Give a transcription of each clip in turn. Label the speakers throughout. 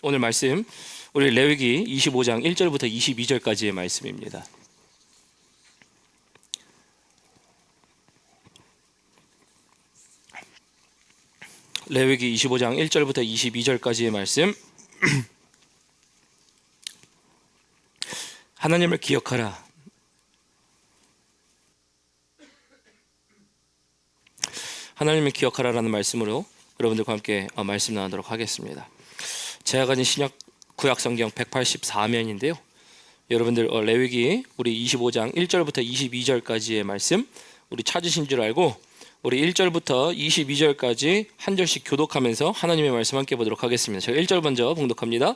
Speaker 1: 오늘 말씀 우리 레위기 25장 1절부터 22절까지의 말씀입니다. 레위기 25장 1절부터 22절까지의 말씀. 하나님을 기억하라. 하나님을 기억하라라는 말씀으로 여러분들과 함께 말씀 나누도록 하겠습니다. 제가 가진 신약 구약 성경 184면인데요. 여러분들 레위기 우리 25장 1절부터 22절까지의 말씀 우리 찾으신 줄 알고 우리 1절부터 22절까지 한 절씩 교독하면서 하나님의 말씀 함께 보도록 하겠습니다. 제가 1절 먼저 봉독합니다.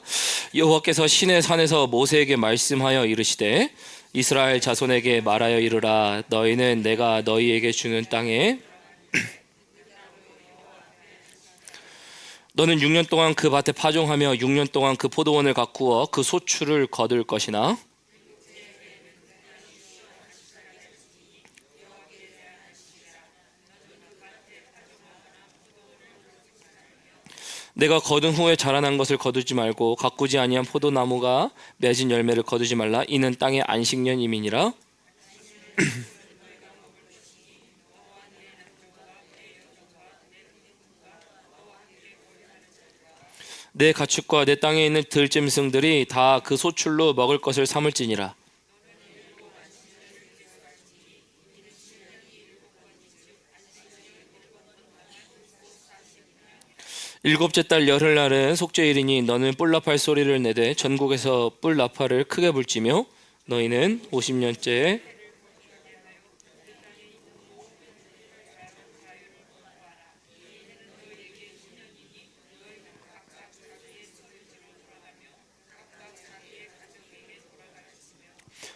Speaker 1: 여호와께서 시내 산에서 모세에게 말씀하여 이르시되 이스라엘 자손에게 말하여 이르라. 너희는 내가 너희에게 주는 땅에 너는 6년 동안 그 밭에 파종하며 6년 동안 그 포도원을 가꾸어 그 소출을 거둘 것이나 내가 거둔 후에 자라난 것을 거두지 말고 가꾸지 아니한 포도나무가 맺은 열매를 거두지 말라. 이는 땅의 안식년임이니라. 내 가축과 내 땅에 있는 들짐승들이 다 그 소출로 먹을 것을 삼을지니라. 일곱째 달 열흘날은 속죄일이니 너는 뿔나팔 소리를 내되 전국에서 뿔나팔을 크게 불지며 너희는 50년째에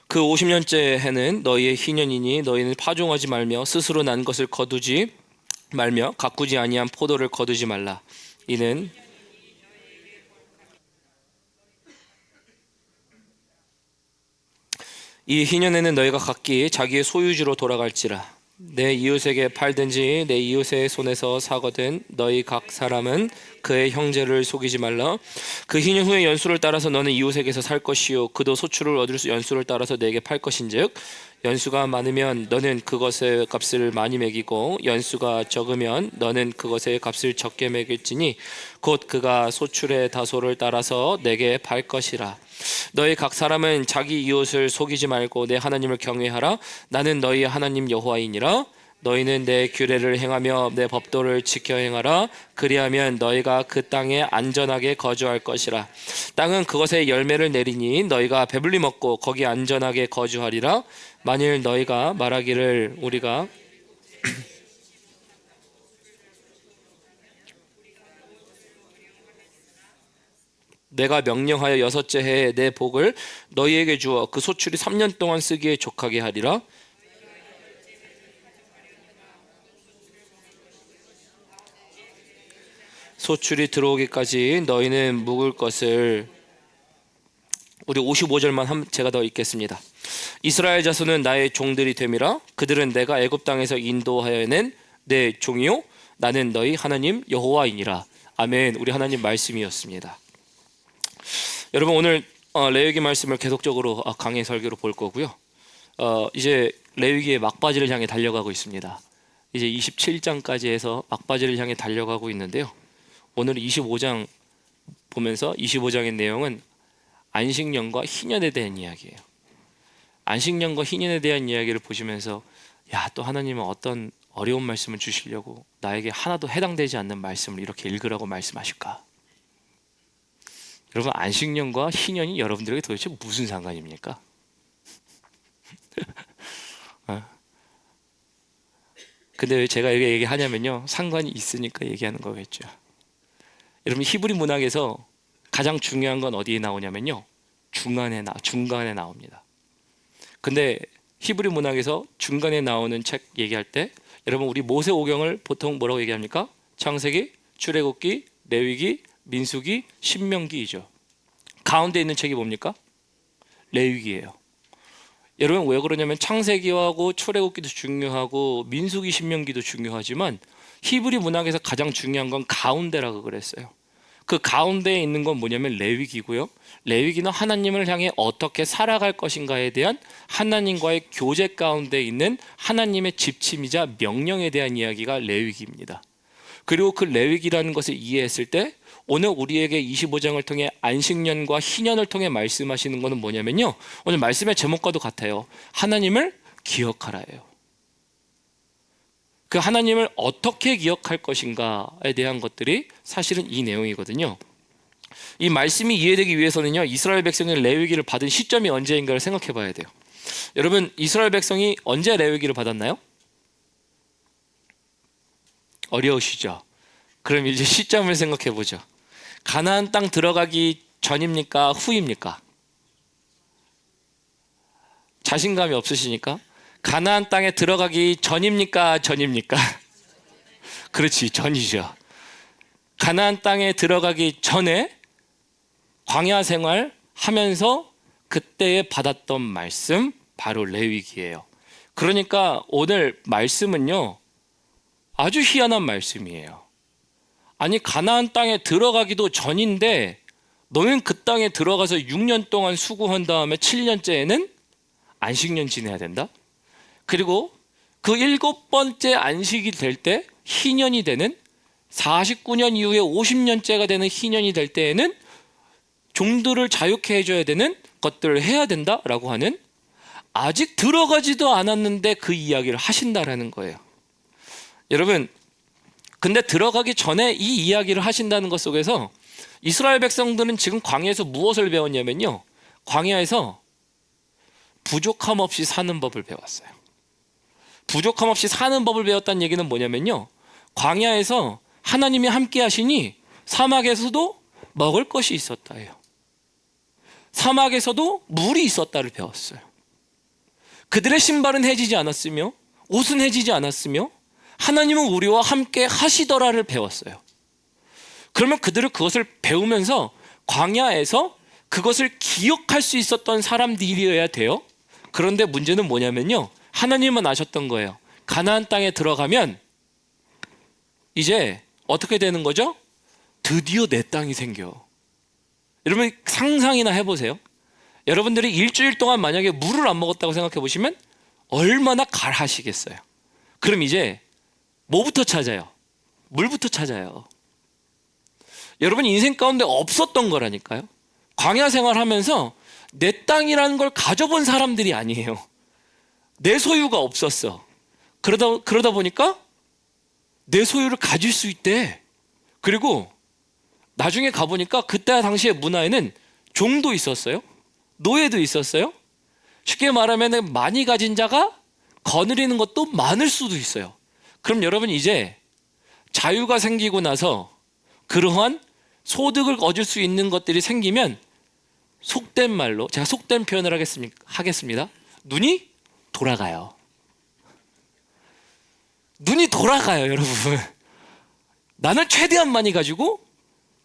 Speaker 1: 그 50년째 해는 너희의 희년이니 너희는 파종하지 말며 스스로 난 것을 거두지 말며 가꾸지 아니한 포도를 거두지 말라. 이는 이 희년에는 너희가 각기 자기의 소유주로 돌아갈지라. 내 이웃에게 팔든지 내 이웃의 손에서 사거든 너희 각 사람은 그의 형제를 속이지 말라. 그 희년 후에 연수를 따라서 너는 이웃에게서 살 것이요 그도 소출을 얻을 수 연수를 따라서 내게 팔 것인즉 연수가 많으면 너는 그것의 값을 많이 매기고 연수가 적으면 너는 그것의 값을 적게 매길지니 곧 그가 소출의 다소를 따라서 내게 팔 것이라. 너희 각 사람은 자기 이웃을 속이지 말고 내 하나님을 경외하라. 나는 너희 하나님 여호와이니라. 너희는 내 규례를 행하며 내 법도를 지켜 행하라. 그리하면 너희가 그 땅에 안전하게 거주할 것이라. 땅은 그것의 열매를 내리니 너희가 배불리 먹고 거기 안전하게 거주하리라. 만일 너희가 말하기를 우리가 내가 명령하여 여섯째 해에 내 복을 너희에게 주어 그 소출이 3년 동안 쓰기에 족하게 하리라. 소출이 들어오기까지 너희는 묵을 것을. 우리 55절만 제가 더 읽겠습니다. 이스라엘 자손은 나의 종들이 됨이라. 그들은 내가 애굽 땅에서 인도하여 낸 내 종이요 나는 너희 하나님 여호와이니라. 아멘. 우리 하나님 말씀이었습니다. 여러분 오늘 레위기 말씀을 계속적으로 강해 설교로 볼 거고요. 이제 레위기의 막바지를 향해 달려가고 있습니다. 이제 27장까지 해서 막바지를 향해 달려가고 있는데요. 오늘 25장 보면서 25장의 내용은 안식년과 희년에 대한 이야기예요. 안식년과 희년에 대한 이야기를 보시면서 또 하나님은 어떤 어려운 말씀을 주시려고 나에게 하나도 해당되지 않는 말씀을 이렇게 읽으라고 말씀하실까? 여러분 안식년과 희년이 여러분들에게 도대체 무슨 상관입니까? 근데 왜 제가 이렇게 얘기하냐면요, 상관이 있으니까 얘기하는 거겠죠. 여러분 히브리 문학에서 가장 중요한 건 어디에 나오냐면요, 중간에 나옵니다. 근데 히브리 문학에서 중간에 나오는 책 얘기할 때 여러분 우리 모세오경을 보통 뭐라고 얘기합니까? 창세기, 출애굽기, 레위기, 민수기, 신명기이죠. 가운데 있는 책이 뭡니까? 레위기예요. 여러분 왜 그러냐면 창세기하고 출애굽기도 중요하고 민수기, 신명기도 중요하지만 히브리 문학에서 가장 중요한 건 가운데라고 그랬어요. 그 가운데에 있는 건 뭐냐면 레위기고요. 레위기는 하나님을 향해 어떻게 살아갈 것인가에 대한 하나님과의 교제 가운데 있는 하나님의 지침이자 명령에 대한 이야기가 레위기입니다. 그리고 그 레위기라는 것을 이해했을 때 오늘 우리에게 25장을 통해 안식년과 희년을 통해 말씀하시는 것은 뭐냐면요, 오늘 말씀의 제목과도 같아요. 하나님을 기억하라예요. 그 하나님을 어떻게 기억할 것인가에 대한 것들이 사실은 이 내용이거든요. 이 말씀이 이해되기 위해서는요, 이스라엘 백성이 레위기를 받은 시점이 언제인가를 생각해 봐야 돼요. 여러분, 이스라엘 백성이 언제 레위기를 받았나요? 어려우시죠? 그럼 이제 시점을 생각해 보죠. 가나안 땅 들어가기 전입니까? 후입니까? 자신감이 없으시니까? 가나안 땅에 들어가기 전입니까? 전입니까? 그렇지, 전이죠. 가나안 땅에 들어가기 전에 광야 생활 하면서 그때에 받았던 말씀, 바로 레위기예요. 그러니까 오늘 말씀은요, 아주 희한한 말씀이에요. 아니, 가나안 땅에 들어가기도 전인데 너는 그 땅에 들어가서 6년 동안 수고한 다음에 7년째에는 안식년 지내야 된다? 그리고 그 7번째 안식이 될 때 희년이 되는 49년 이후에 50년째가 되는 희년이 될 때에는 종들을 자유케 해줘야 되는 것들을 해야 된다라고 하는, 아직 들어가지도 않았는데 그 이야기를 하신다라는 거예요. 여러분, 근데 들어가기 전에 이 이야기를 하신다는 것 속에서 이스라엘 백성들은 지금 광야에서 무엇을 배웠냐면요, 광야에서 부족함 없이 사는 법을 배웠어요. 부족함 없이 사는 법을 배웠다는 얘기는 뭐냐면요, 광야에서 하나님이 함께 하시니 사막에서도 먹을 것이 있었다예요. 사막에서도 물이 있었다를 배웠어요. 그들의 신발은 해지지 않았으며 옷은 해지지 않았으며 하나님은 우리와 함께 하시더라를 배웠어요. 그러면 그들은 그것을 배우면서 광야에서 그것을 기억할 수 있었던 사람들이어야 돼요. 그런데 문제는 뭐냐면요, 하나님은 아셨던 거예요. 가나안 땅에 들어가면 이제 어떻게 되는 거죠? 드디어 내 땅이 생겨. 여러분 상상이나 해보세요. 여러분들이 일주일 동안 만약에 물을 안 먹었다고 생각해 보시면 얼마나 갈하시겠어요. 그럼 이제 뭐부터 찾아요? 물부터 찾아요. 여러분 인생 가운데 없었던 거라니까요. 광야 생활하면서 내 땅이라는 걸 가져본 사람들이 아니에요. 내 소유가 없었어. 그러다 보니까 내 소유를 가질 수 있대. 그리고 나중에 가보니까 그때 당시의 문화에는 종도 있었어요. 노예도 있었어요. 쉽게 말하면 많이 가진 자가 거느리는 것도 많을 수도 있어요. 그럼 여러분 이제 자유가 생기고 나서 그러한 소득을 얻을 수 있는 것들이 생기면 속된 말로, 제가 속된 표현을 하겠습니다. 눈이 돌아가요. 눈이 돌아가요, 여러분. 나는 최대한 많이 가지고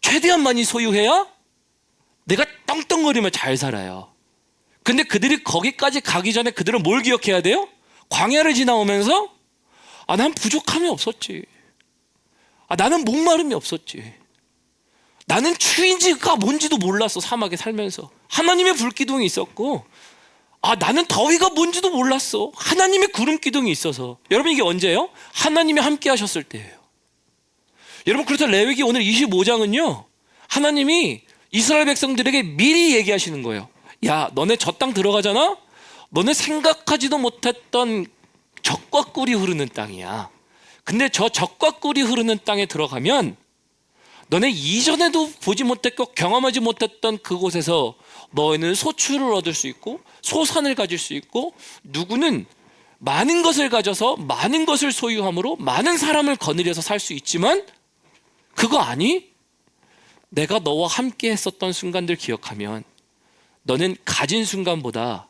Speaker 1: 최대한 많이 소유해야 내가 떵떵거리며 잘 살아요. 근데 그들이 거기까지 가기 전에 그들은 뭘 기억해야 돼요? 광야를 지나오면서 난 부족함이 없었지. 나는 목마름이 없었지. 나는 추위인지가 뭔지도 몰랐어. 사막에 살면서 하나님의 불기둥이 있었고, 나는 더위가 뭔지도 몰랐어. 하나님의 구름 기둥이 있어서. 여러분 이게 언제예요? 하나님이 함께 하셨을 때예요. 여러분 그래서 레위기 오늘 25장은요 하나님이 이스라엘 백성들에게 미리 얘기하시는 거예요. 야, 너네 저 땅 들어가잖아? 너네 생각하지도 못했던 젖과 꿀이 흐르는 땅이야. 근데 저 젖과 꿀이 흐르는 땅에 들어가면 너네 이전에도 보지 못했고 경험하지 못했던 그곳에서 너희는 소출을 얻을 수 있고 소산을 가질 수 있고, 누구는 많은 것을 가져서 많은 것을 소유함으로 많은 사람을 거느려서 살 수 있지만, 그거 아니? 내가 너와 함께 했었던 순간들 기억하면 너는 가진 순간보다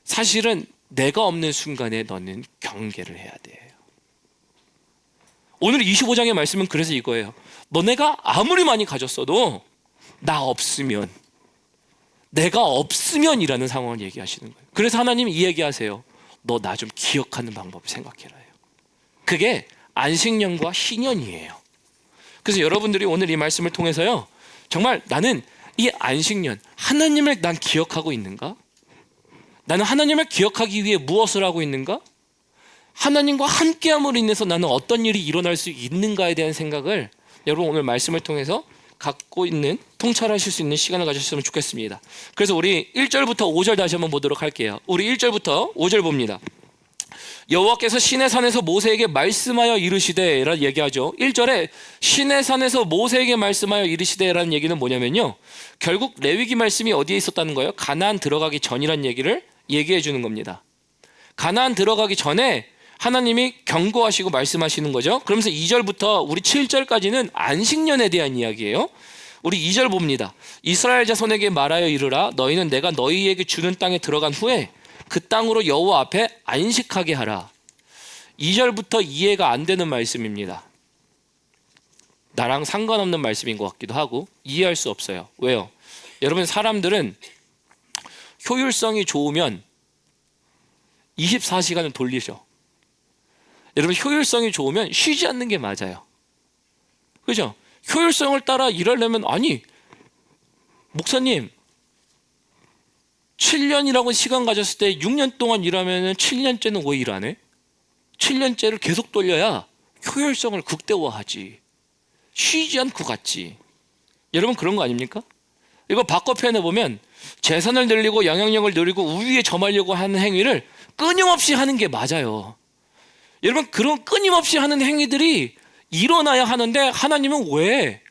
Speaker 1: 사실은 내가 없는 순간에 너는 경계를 해야 돼. 오늘 25장의 말씀은 그래서 이거예요. 너네가 아무리 많이 가졌어도 나 없으면, 내가 없으면이라는 상황을 얘기하시는 거예요. 그래서 하나님이 이 얘기하세요. 너 나 좀 기억하는 방법을 생각해라. 그게 안식년과 희년이에요. 그래서 여러분들이 오늘 이 말씀을 통해서요, 정말 나는 이 안식년, 하나님을 난 기억하고 있는가? 나는 하나님을 기억하기 위해 무엇을 하고 있는가? 하나님과 함께함으로 인해서 나는 어떤 일이 일어날 수 있는가에 대한 생각을 여러분 오늘 말씀을 통해서 갖고 있는, 통찰하실 수 있는 시간을 가졌으면 좋겠습니다. 그래서 우리 1절부터 5절 다시 한번 보도록 할게요. 우리 1절부터 5절 봅니다. 여호와께서 시내 산에서 모세에게 말씀하여 이르시되 라는 얘기하죠. 1절에 시내 산에서 모세에게 말씀하여 이르시되 라는 얘기는 뭐냐면요, 결국 레위기 말씀이 어디에 있었다는 거예요? 가나안 들어가기 전이라는 얘기를 얘기해 주는 겁니다. 가나안 들어가기 전에 하나님이 경고하시고 말씀하시는 거죠. 그러면서 2절부터 우리 7절까지는 안식년에 대한 이야기예요. 우리 2절 봅니다. 이스라엘 자손에게 말하여 이르라. 너희는 내가 너희에게 주는 땅에 들어간 후에 그 땅으로 여호와 앞에 안식하게 하라. 2절부터 이해가 안 되는 말씀입니다. 나랑 상관없는 말씀인 것 같기도 하고 이해할 수 없어요. 왜요? 여러분, 사람들은 효율성이 좋으면 24시간을 돌리죠. 여러분, 효율성이 좋으면 쉬지 않는 게 맞아요. 그죠? 효율성을 따라 일하려면, 아니 목사님 7년이라고 시간 가졌을 때 6년 동안 일하면 7년째는 왜 일 안 해? 7년째를 계속 돌려야 효율성을 극대화하지. 쉬지 않고 갔지. 여러분, 그런 거 아닙니까? 이거 바꿔 표현해보면 재산을 늘리고 영향력을 누리고 우위에 점하려고 하는 행위를 끊임없이 하는 게 맞아요. 여러분, 그런 끊임없이 하는 행위들이 일어나야 하는데 하나님은 왜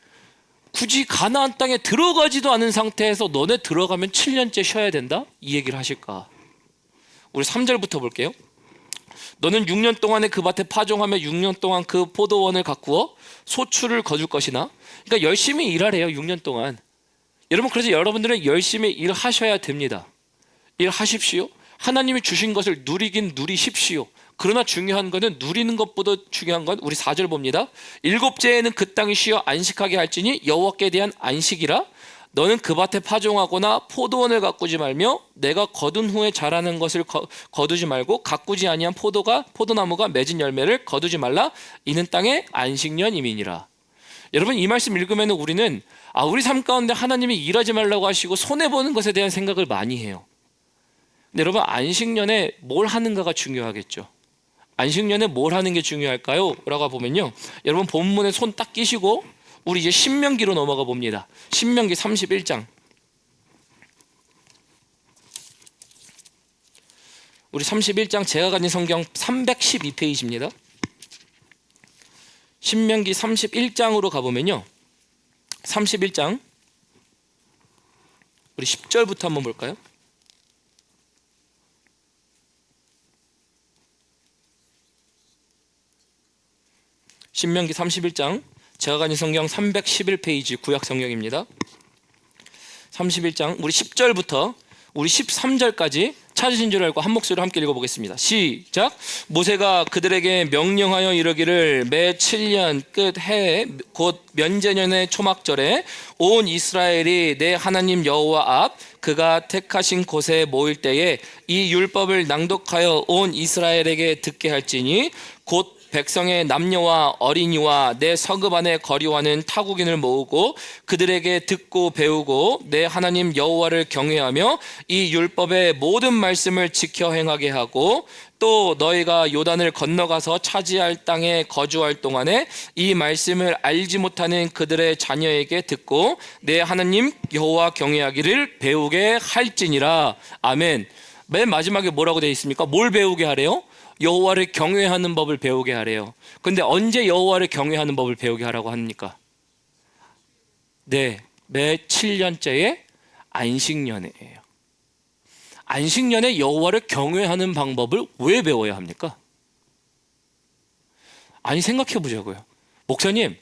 Speaker 1: 굳이 가나안 땅에 들어가지도 않은 상태에서 너네 들어가면 7년째 쉬어야 된다? 이 얘기를 하실까? 우리 3절부터 볼게요. 너는 6년 동안에 그 밭에 파종하며 6년 동안 그 포도원을 가꾸어 소출을 거둘 것이나, 그러니까 열심히 일하래요. 6년 동안. 여러분, 그래서 여러분들은 열심히 일하셔야 됩니다. 일하십시오. 하나님이 주신 것을 누리긴 누리십시오. 그러나 중요한 것은, 누리는 것보다 중요한 건 우리 4절 봅니다. 일곱째에는 그 땅이 쉬어 안식하게 할지니 여호와께 대한 안식이라. 너는 그 밭에 파종하거나 포도원을 가꾸지 말며 내가 거둔 후에 자라는 것을 거두지 말고 가꾸지 아니한 포도나무가 맺은 열매를 거두지 말라. 이는 땅의 안식년임이니라. 여러분, 이 말씀 읽으면 우리는 우리 삶 가운데 하나님이 일하지 말라고 하시고 손해보는 것에 대한 생각을 많이 해요. 근데 여러분, 안식년에 뭘 하는가가 중요하겠죠. 안식년에 뭘 하는 게 중요할까요? 라고 보면요, 여러분 본문에 손 딱 끼시고 우리 이제 신명기로 넘어가 봅니다. 신명기 31장. 우리 31장, 제가 가진 성경 312페이지입니다. 신명기 31장으로 가보면요, 31장 우리 10절부터 한번 볼까요? 신명기 31장, 제가 가진 성경 311페이지 구약 성경입니다. 31장 우리 10절부터 우리 13절까지 찾으신 줄 알고 한 목소리로 함께 읽어보겠습니다. 시작. 모세가 그들에게 명령하여 이르기를 매 7년 끝 해에 곧 면제년의 초막절에 온 이스라엘이 내 하나님 여호와 앞 그가 택하신 곳에 모일 때에 이 율법을 낭독하여 온 이스라엘에게 듣게 할지니 곧 백성의 남녀와 어린이와 내 성읍 안에 거류하는 타국인을 모으고 그들에게 듣고 배우고 내 하나님 여호와를 경외하며 이 율법의 모든 말씀을 지켜 행하게 하고, 또 너희가 요단을 건너가서 차지할 땅에 거주할 동안에 이 말씀을 알지 못하는 그들의 자녀에게 듣고 내 하나님 여호와 경외하기를 배우게 할지니라. 아멘. 맨 마지막에 뭐라고 되어 있습니까? 뭘 배우게 하래요? 여호와를 경외하는 법을 배우게 하래요. 근데 언제 여호와를 경외하는 법을 배우게 하라고 합니까? 네, 매 7년째의 안식년이에요. 안식년에 여호와를 경외하는 방법을 왜 배워야 합니까? 아니, 생각해 보자고요. 목사님,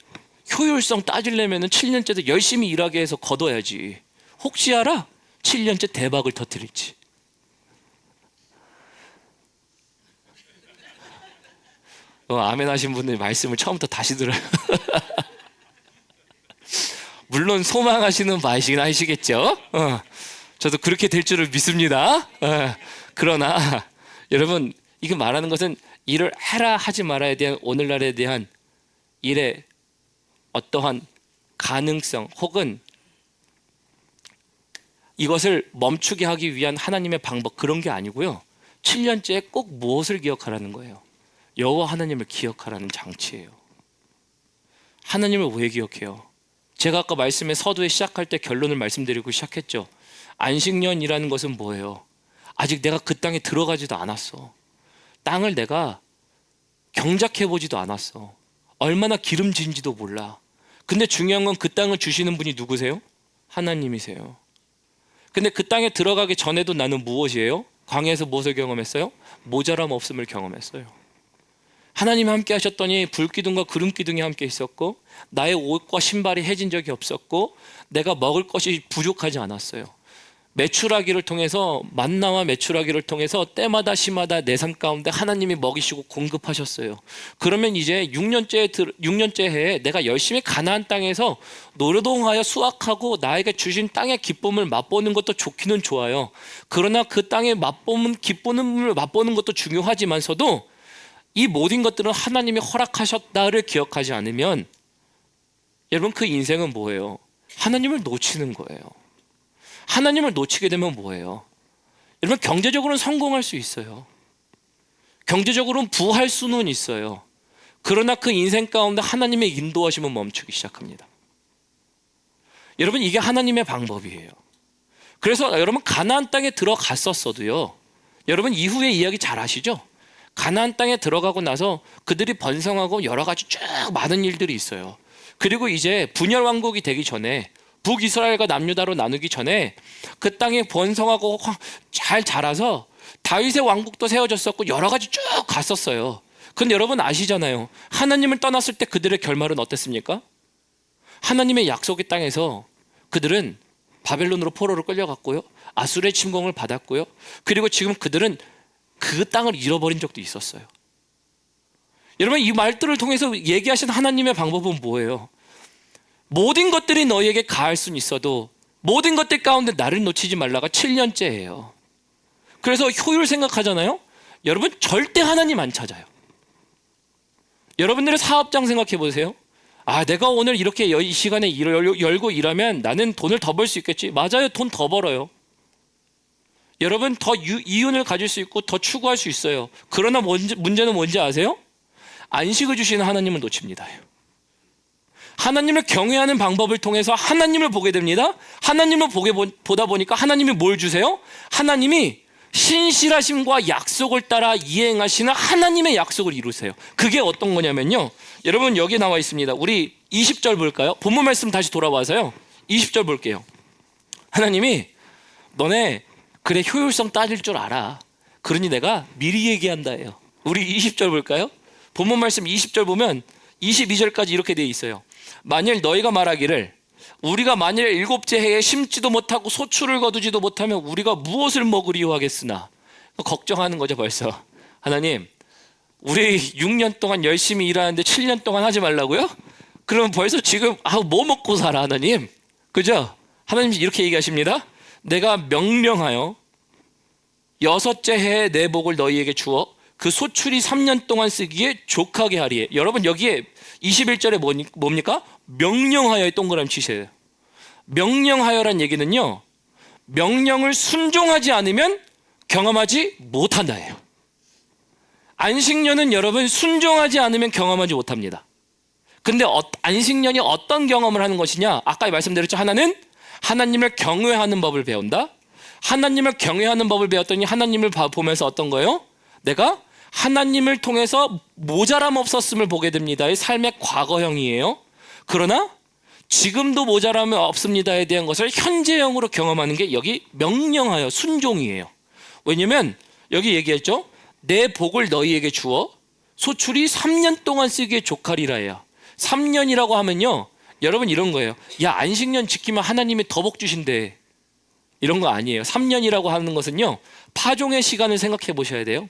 Speaker 1: 효율성 따지려면 7년째도 열심히 일하게 해서 거둬야지. 혹시 알아? 7년째 대박을 터뜨릴지. 아멘 하신 분들 말씀을 처음부터 다시 들어요. 물론 소망하시는 바이시긴 하시겠죠. 저도 그렇게 될 줄을 믿습니다. 그러나 여러분, 이거 말하는 것은 일을 해라 하지 말아야 대한 오늘날에 대한 일의 어떠한 가능성 혹은 이것을 멈추게 하기 위한 하나님의 방법, 그런 게 아니고요. 7년째에 꼭 무엇을 기억하라는 거예요? 여호와 하나님을 기억하라는 장치예요. 하나님을 왜 기억해요? 제가 아까 말씀에 서두에 시작할 때 결론을 말씀드리고 시작했죠. 안식년이라는 것은 뭐예요? 아직 내가 그 땅에 들어가지도 않았어. 땅을 내가 경작해보지도 않았어. 얼마나 기름진지도 몰라. 근데 중요한 건 그 땅을 주시는 분이 누구세요? 하나님이세요. 근데 그 땅에 들어가기 전에도 나는 무엇이에요? 광야에서 무엇을 경험했어요? 모자람 없음을 경험했어요. 하나님이 함께 하셨더니 불기둥과 구름기둥이 함께 있었고, 나의 옷과 신발이 해진 적이 없었고, 내가 먹을 것이 부족하지 않았어요. 메추라기를 통해서, 만나와 메추라기를 통해서 때마다 시마다 내 삶 가운데 하나님이 먹이시고 공급하셨어요. 그러면 이제 6년째 해에 내가 열심히 가나안 땅에서 노동하여 수확하고 나에게 주신 땅의 기쁨을 맛보는 것도 좋기는 좋아요. 그러나 그 땅의 기쁨을 맛보는 것도 중요하지만서도 이 모든 것들은 하나님이 허락하셨다를 기억하지 않으면 여러분, 그 인생은 뭐예요? 하나님을 놓치는 거예요. 하나님을 놓치게 되면 뭐예요? 여러분, 경제적으로는 성공할 수 있어요. 경제적으로는 부할 수는 있어요. 그러나 그 인생 가운데 하나님의 인도하심은 멈추기 시작합니다. 여러분, 이게 하나님의 방법이에요. 그래서 여러분, 가나안 땅에 들어갔었어도요, 여러분 이후의 이야기 잘 아시죠? 가나안 땅에 들어가고 나서 그들이 번성하고 여러 가지 쭉 많은 일들이 있어요. 그리고 이제 분열 왕국이 되기 전에, 북이스라엘과 남유다로 나누기 전에 그 땅에 번성하고 잘 자라서 다윗의 왕국도 세워졌었고 여러 가지 쭉 갔었어요. 근데 여러분 아시잖아요. 하나님을 떠났을 때 그들의 결말은 어땠습니까? 하나님의 약속의 땅에서 그들은 바벨론으로 포로로 끌려갔고요, 아수르의 침공을 받았고요, 그리고 지금 그들은 그 땅을 잃어버린 적도 있었어요. 여러분, 이 말들을 통해서 얘기하신 하나님의 방법은 뭐예요? 모든 것들이 너희에게 가할 수는 있어도 모든 것들 가운데 나를 놓치지 말라가 7년째예요. 그래서 효율 생각하잖아요. 여러분, 절대 하나님 안 찾아요. 여러분들의 사업장 생각해 보세요. 내가 오늘 이렇게 이 시간에 일을 열고 일하면 나는 돈을 더 벌 수 있겠지. 맞아요, 돈 더 벌어요. 여러분, 더 이윤을 가질 수 있고 더 추구할 수 있어요. 그러나 문제는 뭔지 아세요? 안식을 주시는 하나님을 놓칩니다. 하나님을 경외하는 방법을 통해서 하나님을 보게 됩니다. 하나님을 보다 보니까 하나님이 뭘 주세요? 하나님이 신실하심과 약속을 따라 이행하시는 하나님의 약속을 이루세요. 그게 어떤 거냐면요, 여러분 여기 나와 있습니다. 우리 20절 볼까요? 본문 말씀 다시 돌아와서요, 20절 볼게요. 하나님이 너네 그래 효율성 따질 줄 알아. 그러니 내가 미리 얘기한다예요. 우리 20절 볼까요? 본문 말씀 20절 보면 22절까지 이렇게 되어 있어요. 만일 너희가 말하기를 우리가 만일 일곱째 해에 심지도 못하고 소출을 거두지도 못하면 우리가 무엇을 먹으리요 하겠으나, 걱정하는 거죠 벌써. 하나님, 우리 6년 동안 열심히 일하는데 7년 동안 하지 말라고요? 그러면 벌써 지금 뭐 먹고 살아 하나님? 그죠? 하나님 이렇게 얘기하십니다. 내가 명령하여 6째 해에 내 복을 너희에게 주어 그 소출이 3년 동안 쓰기에 족하게 하리에. 여러분 여기에 21절에 뭡니까? 명령하여의 동그라미 치세요. 명령하여란 얘기는요, 명령을 순종하지 않으면 경험하지 못한다예요. 안식년은 여러분 순종하지 않으면 경험하지 못합니다. 근데 안식년이 어떤 경험을 하는 것이냐? 아까 말씀드렸죠. 하나는 하나님을 경외하는 법을 배운다. 하나님을 경외하는 법을 배웠더니 하나님을 보면서 어떤 거예요? 내가 하나님을 통해서 모자람 없었음을 보게 됩니다. 이 삶의 과거형이에요. 그러나 지금도 모자람이 없습니다에 대한 것을 현재형으로 경험하는 게 여기 명령하여 순종이에요. 왜냐면 여기 얘기했죠. 내 복을 너희에게 주어 소출이 3년 동안 쓰기에 족하리라예요. 3년이라고 하면요, 여러분 이런 거예요. 야, 안식년 지키면 하나님이 더 복 주신대. 이런 거 아니에요. 3년이라고 하는 것은요, 파종의 시간을 생각해 보셔야 돼요.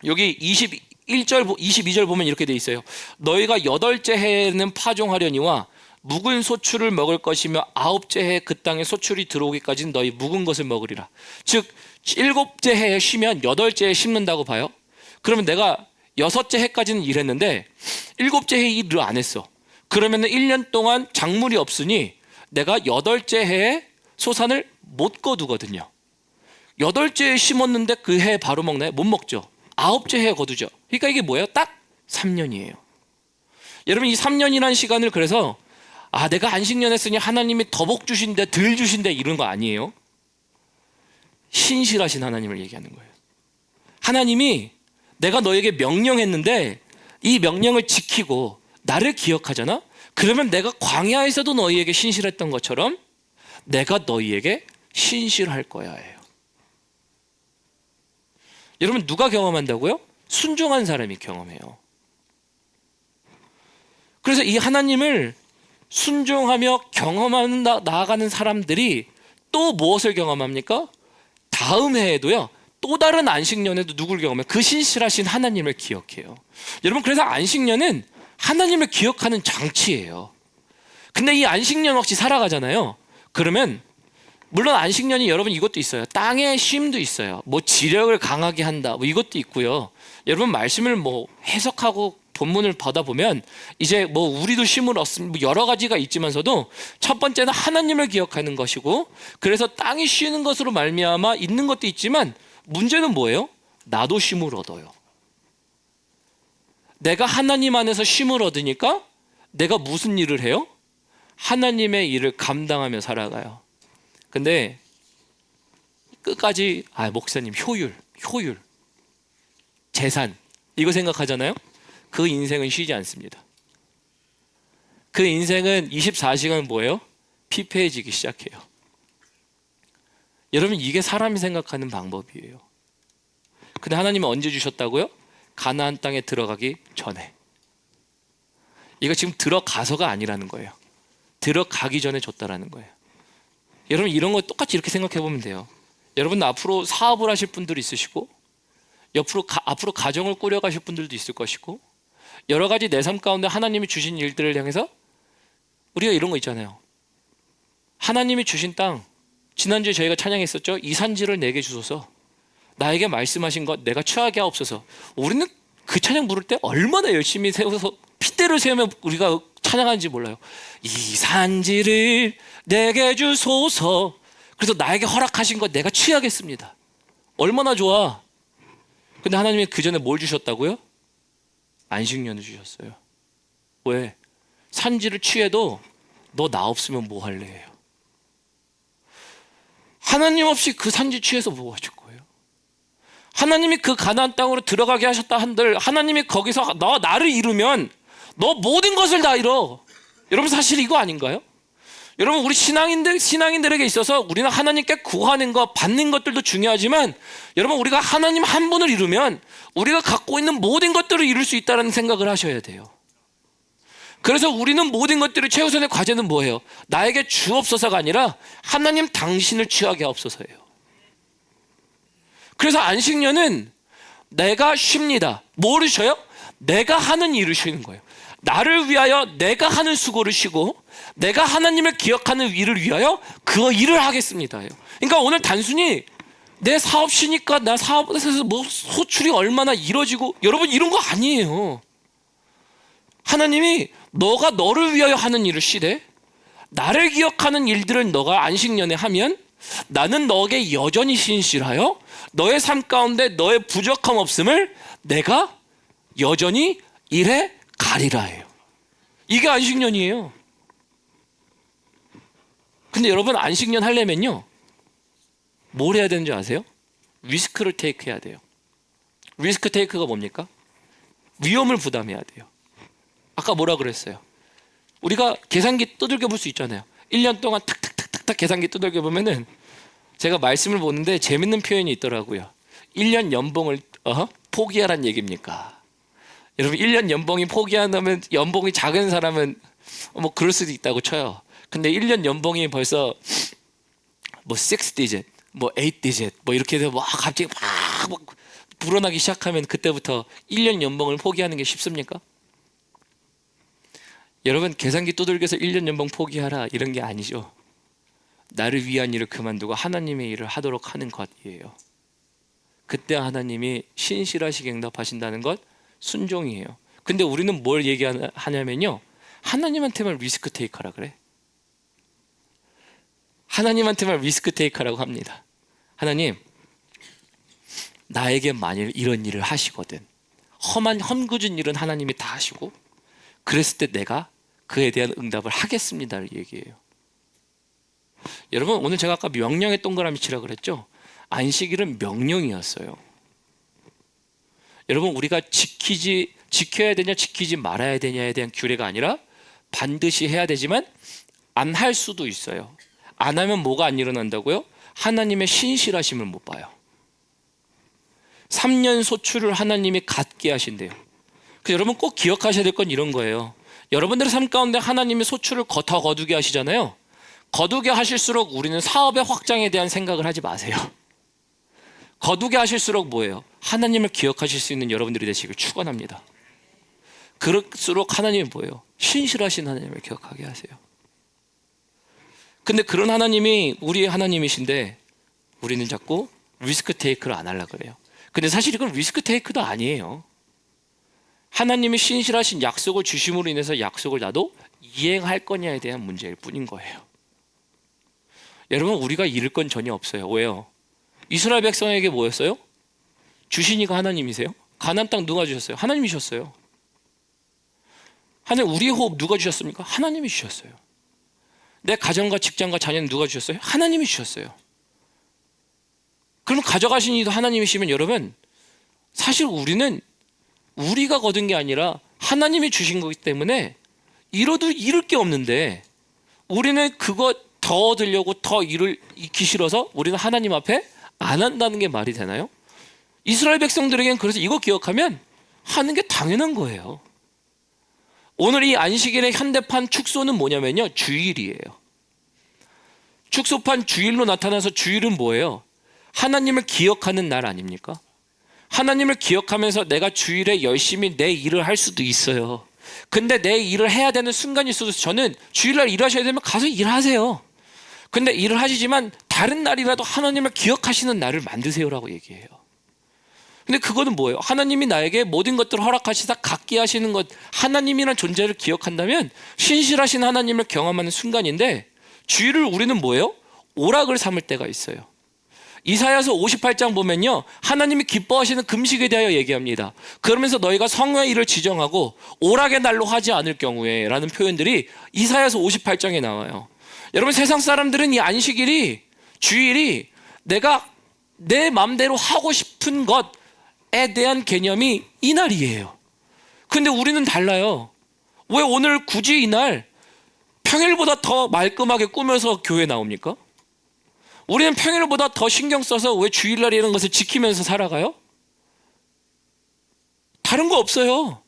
Speaker 1: 여기 21절, 22절 보면 이렇게 돼 있어요. 너희가 8째 해에는 파종하려니와 묵은 소출을 먹을 것이며 9째 해에 그 땅에 소출이 들어오기까지는 너희 묵은 것을 먹으리라. 즉 7째 해에 쉬면 8째 해에 심는다고 봐요. 그러면 내가 6째 해까지는 일했는데 7째 해에 일을 안 했어. 그러면은 1년 동안 작물이 없으니 내가 8째 해에 소산을 못 거두거든요. 8째 해에 심었는데 그 해에 바로 먹나요? 못 먹죠. 9째 해에 거두죠. 그러니까 이게 뭐예요? 딱 3년이에요. 여러분, 이 3년이라는 시간을 그래서 내가 안식년 했으니 하나님이 더 복 주신대, 덜 주신대 이런 거 아니에요. 신실하신 하나님을 얘기하는 거예요. 하나님이 내가 너에게 명령했는데 이 명령을 지키고 나를 기억하잖아? 그러면 내가 광야에서도 너희에게 신실했던 것처럼 내가 너희에게 신실할 거야예요. 여러분, 누가 경험한다고요? 순종한 사람이 경험해요. 그래서 이 하나님을 순종하며 경험하는 나아가는 사람들이 또 무엇을 경험합니까? 다음 해에도요, 또 다른 안식년에도 누굴 경험해요? 그 신실하신 하나님을 기억해요. 여러분, 그래서 안식년은 하나님을 기억하는 장치예요. 근데 이 안식년 없이 살아가잖아요. 그러면 물론 안식년이 여러분 이것도 있어요. 땅의 쉼도 있어요. 뭐 지력을 강하게 한다, 뭐 이것도 있고요. 여러분, 말씀을 뭐 해석하고 본문을 받아보면 이제 뭐 우리도 쉼을 얻습니다, 뭐 여러 가지가 있지만서도 첫 번째는 하나님을 기억하는 것이고, 그래서 땅이 쉬는 것으로 말미암아 있는 것도 있지만 문제는 뭐예요? 나도 쉼을 얻어요. 내가 하나님 안에서 쉼을 얻으니까 내가 무슨 일을 해요? 하나님의 일을 감당하며 살아가요. 근데 끝까지 목사님 효율, 재산 이거 생각하잖아요. 그 인생은 쉬지 않습니다. 그 인생은 24시간 뭐예요? 피폐해지기 시작해요. 여러분, 이게 사람이 생각하는 방법이에요. 근데 하나님은 언제 주셨다고요? 가나안 땅에 들어가기 전에. 이거 지금 들어가서가 아니라는 거예요. 들어가기 전에 줬다라는 거예요. 여러분, 이런 거 똑같이 이렇게 생각해 보면 돼요. 여러분, 앞으로 사업을 하실 분들이 있으시고, 앞으로 가정을 꾸려가실 분들도 있을 것이고, 여러 가지 내 삶 가운데 하나님이 주신 일들을 향해서 우리가 이런 거 있잖아요. 하나님이 주신 땅, 지난주에 저희가 찬양했었죠. 이 산지를 내게 주소서, 나에게 말씀하신 것 내가 취하게 하옵소서. 우리는 그 찬양 부를 때 얼마나 열심히 세워서 핏대를 세우며 우리가 찬양하는지 몰라요. 이 산지를 내게 주소서, 그래서 나에게 허락하신 것 내가 취하겠습니다. 얼마나 좋아. 근데 하나님이 그 전에 뭘 주셨다고요? 안식년을 주셨어요. 왜? 산지를 취해도 너 나 없으면 뭐 할래 해요. 하나님 없이 그 산지 취해서 뭐 하실 거예요? 하나님이 그 가나안 땅으로 들어가게 하셨다 한들 하나님이 거기서 나를 잃으면 너 모든 것을 다 잃어. 여러분, 사실 이거 아닌가요? 여러분, 우리 신앙인들에게 있어서 우리는 하나님께 구하는 것, 받는 것들도 중요하지만 여러분, 우리가 하나님 한 분을 잃으면 우리가 갖고 있는 모든 것들을 잃을 수 있다는 생각을 하셔야 돼요. 그래서 우리는 모든 것들의 최우선의 과제는 뭐예요? 나에게 주옵소서가 아니라 하나님 당신을 취하게 하옵소서예요. 그래서 안식년은 내가 쉽니다. 뭐를 쉬어요? 내가 하는 일을 쉬는 거예요. 나를 위하여 내가 하는 수고를 쉬고 내가 하나님을 기억하는 일을 위하여 그 일을 하겠습니다. 그러니까 오늘 단순히 내 사업 쉬니까 나 사업에서 뭐 소출이 얼마나 이뤄지고, 여러분, 이런 거 아니에요. 하나님이 너가 너를 위하여 하는 일을 쉬되 나를 기억하는 일들을 너가 안식년에 하면 나는 너에게 여전히 신실하여 너의 삶 가운데 너의 부족함 없음을 내가 여전히 일해 가리라 해요. 이게 안식년이에요. 근데 여러분, 안식년 하려면요 뭘 해야 되는지 아세요? 리스크를 테이크 해야 돼요. 리스크 테이크가 뭡니까? 위험을 부담해야 돼요. 아까 뭐라 그랬어요? 우리가 계산기 두들겨 볼 수 있잖아요. 1년 동안 탁탁탁탁 계산기 두들겨 보면은, 제가 말씀을 보는데 재밌는 표현이 있더라고요. 1년 연봉을 포기하란 얘기입니까? 여러분, 1년 연봉이 포기한다면 연봉이 작은 사람은 뭐 그럴 수도 있다고 쳐요. 근데 1년 연봉이 벌써 뭐 6 digit, 뭐 8 digit, 뭐 이렇게 해서 막 갑자기 막 불어나기 시작하면 그때부터 1년 연봉을 포기하는 게 쉽습니까? 여러분, 계산기 두들겨서 1년 연봉 포기하라 이런 게 아니죠. 나를 위한 일을 그만두고 하나님의 일을 하도록 하는 것이에요. 그때 하나님이 신실하시게 응답하신다는 것, 순종이에요. 근데 우리는 뭘 얘기하냐면요, 하나님한테만 리스크 테이커라 그래? 하나님한테만 리스크 테이커라고 합니다. 하나님, 나에게 만일 이런 일을 하시거든, 험한 험궂은 일은 하나님이 다 하시고, 그랬을 때 내가 그에 대한 응답을 하겠습니다를 얘기해요. 여러분, 오늘 제가 아까 명령의 동그라미 치라 그랬죠? 안식일은 명령이었어요. 여러분, 우리가 지켜야 되냐 지키지 말아야 되냐에 대한 규례가 아니라 반드시 해야 되지만 안 할 수도 있어요. 안 하면 뭐가 안 일어난다고요? 하나님의 신실하심을 못 봐요. 3년 소출을 하나님이 갖게 하신대요. 그래서 여러분 꼭 기억하셔야 될 건 이런 거예요. 여러분들의 삶 가운데 하나님이 소출을 더 거두게 하시잖아요. 거두게 하실수록 우리는 사업의 확장에 대한 생각을 하지 마세요. 거두게 하실수록 뭐예요? 하나님을 기억하실 수 있는 여러분들이 되시길 축원합니다. 그럴수록 하나님이 뭐예요? 신실하신 하나님을 기억하게 하세요. 근데 그런 하나님이 우리의 하나님이신데 우리는 자꾸 리스크 테이크를 안 하려고 그래요. 근데 사실 이건 리스크 테이크도 아니에요. 하나님이 신실하신 약속을 주심으로 인해서 약속을 나도 이행할 거냐에 대한 문제일 뿐인 거예요. 여러분, 우리가 잃을 건 전혀 없어요. 왜요? 이스라엘 백성에게 뭐였어요? 주신 이가 하나님이세요? 가나안 땅 누가 주셨어요? 하나님이셨어요. 하나님, 우리의 호흡 누가 주셨습니까? 하나님이 주셨어요. 내 가정과 직장과 자녀는 누가 주셨어요? 하나님이 주셨어요. 그럼 가져가신 이도 하나님이시면 여러분, 사실 우리는 우리가 거둔 게 아니라 하나님이 주신 거기 때문에 잃어도 잃을 게 없는데, 우리는 그거 더 얻으려고 더 잃기 싫어서 우리는 하나님 앞에 안 한다는 게 말이 되나요? 이스라엘 백성들에게는 그래서 이거 기억하면 하는 게 당연한 거예요. 오늘 이 안식일의 현대판 축소는 뭐냐면요, 주일이에요. 축소판 주일로 나타나서, 주일은 뭐예요? 하나님을 기억하는 날 아닙니까? 하나님을 기억하면서 내가 주일에 열심히 내 일을 할 수도 있어요. 근데 내 일을 해야 되는 순간이 있어도 저는 주일날 일하셔야 되면 가서 일하세요. 근데 일을 하시지만 다른 날이라도 하나님을 기억하시는 날을 만드세요라고 얘기해요. 근데 그거는 뭐예요? 하나님이 나에게 모든 것들을 허락하시다 갖게 하시는 것, 하나님이란 존재를 기억한다면 신실하신 하나님을 경험하는 순간인데, 주일을 우리는 뭐예요? 오락을 삼을 때가 있어요. 이사야서 58장 보면요, 하나님이 기뻐하시는 금식에 대하여 얘기합니다. 그러면서 너희가 성회의 일을 지정하고 오락의 날로 하지 않을 경우에 라는 표현들이 이사야서 58장에 나와요. 여러분, 세상 사람들은 이 안식일이, 주일이 내가 내 마음대로 하고 싶은 것에 대한 개념이 이날이에요. 근데 우리는 달라요. 왜 오늘 굳이 이날 평일보다 더 말끔하게 꾸며서 교회 나옵니까? 우리는 평일보다 더 신경 써서 왜 주일날이라는 것을 지키면서 살아가요? 다른 거 없어요.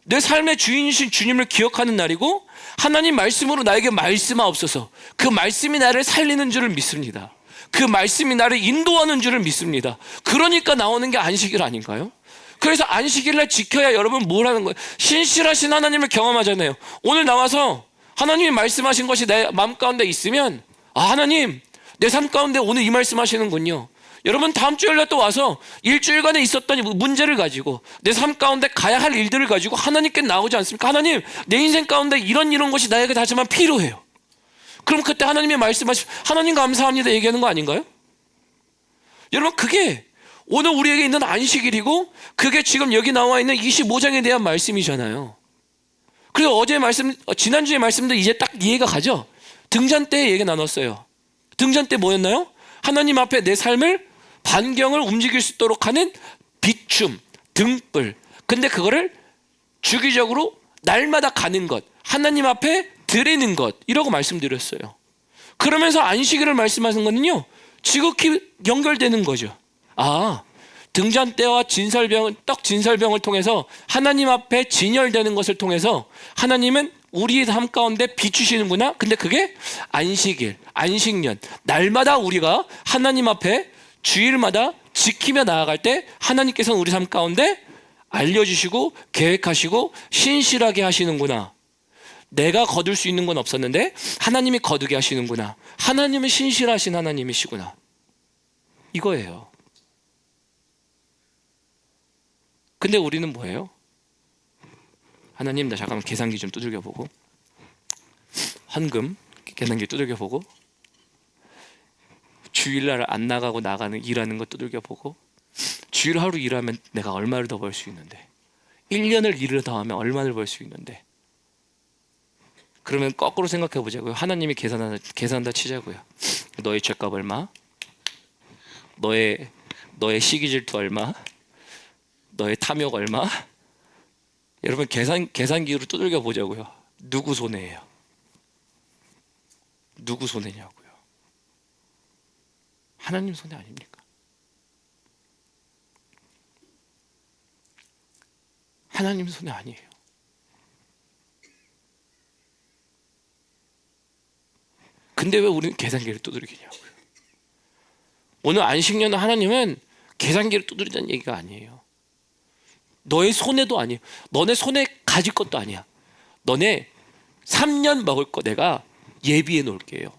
Speaker 1: 내 삶의 주인이신 주님을 기억하는 날이고, 하나님 말씀으로 나에게 말씀하옵소서, 그 말씀이 나를 살리는 줄을 믿습니다. 그 말씀이 나를 인도하는 줄을 믿습니다. 그러니까 나오는 게 안식일 아닌가요? 그래서 안식일날 지켜야 여러분 뭘 하는 거예요? 신실하신 하나님을 경험하잖아요. 오늘 나와서 하나님이 말씀하신 것이 내 마음 가운데 있으면, 아, 하나님 내 삶 가운데 오늘 이 말씀 하시는군요. 여러분, 다음 주일날 또 와서 일주일간에 있었던 문제를 가지고 내 삶 가운데 가야 할 일들을 가지고 하나님께 나오지 않습니까? 하나님, 내 인생 가운데 이런 것이 나에게 다시만 필요해요. 그럼 그때 하나님이 말씀하시면 하나님 감사합니다 얘기하는 거 아닌가요? 여러분, 그게 오늘 우리에게 있는 안식일이고, 그게 지금 여기 나와 있는 25장에 대한 말씀이잖아요. 그래서 지난주에 말씀도 이제 딱 이해가 가죠? 등잔 때 얘기 나눴어요. 등잔 때 뭐였나요? 하나님 앞에 내 삶을, 반경을 움직일 수 있도록 하는 비춤, 등불. 근데 그거를 주기적으로 날마다 가는 것, 하나님 앞에 드리는 것, 이라고 말씀드렸어요. 그러면서 안식일을 말씀하신 거는요, 지극히 연결되는 거죠. 아, 등잔대와 떡 진설병을 통해서 하나님 앞에 진열되는 것을 통해서 하나님은 우리의 삶 가운데 비추시는구나. 근데 그게 안식일, 안식년, 날마다 우리가 하나님 앞에 주일마다 지키며 나아갈 때 하나님께서는 우리 삶 가운데 알려주시고 계획하시고 신실하게 하시는구나. 내가 거둘 수 있는 건 없었는데 하나님이 거두게 하시는구나. 하나님은 신실하신 하나님이시구나. 이거예요. 근데 우리는 뭐예요? 하나님, 나 잠깐만 계산기 좀 두들겨 보고, 헌금 계산기 두들겨 보고, 주일날 안 나가고 나가는 일하는 거 두들겨 보고, 주일 하루 일하면 내가 얼마를 더 벌 수 있는데, 1년을 일을 더 하면 얼마를 벌 수 있는데. 그러면 거꾸로 생각해 보자고요. 하나님이 계산한다 치자고요. 너의 죄값 얼마? 너의 시기 질투 얼마? 너의 탐욕 얼마? 여러분 계산기로 두들겨 보자고요. 누구 손해예요? 누구 손해냐고요? 하나님 손해 아닙니까? 하나님 손해 아니에요. 근데 왜 우리는 계산기를 두드리냐고요? 오늘 안식년은 하나님은 계산기를 두드리자는 얘기가 아니에요. 너의 손해도 아니에요. 너네 손에 가질 것도 아니야. 너네 3년 먹을 거 내가 예비해 놓을게요.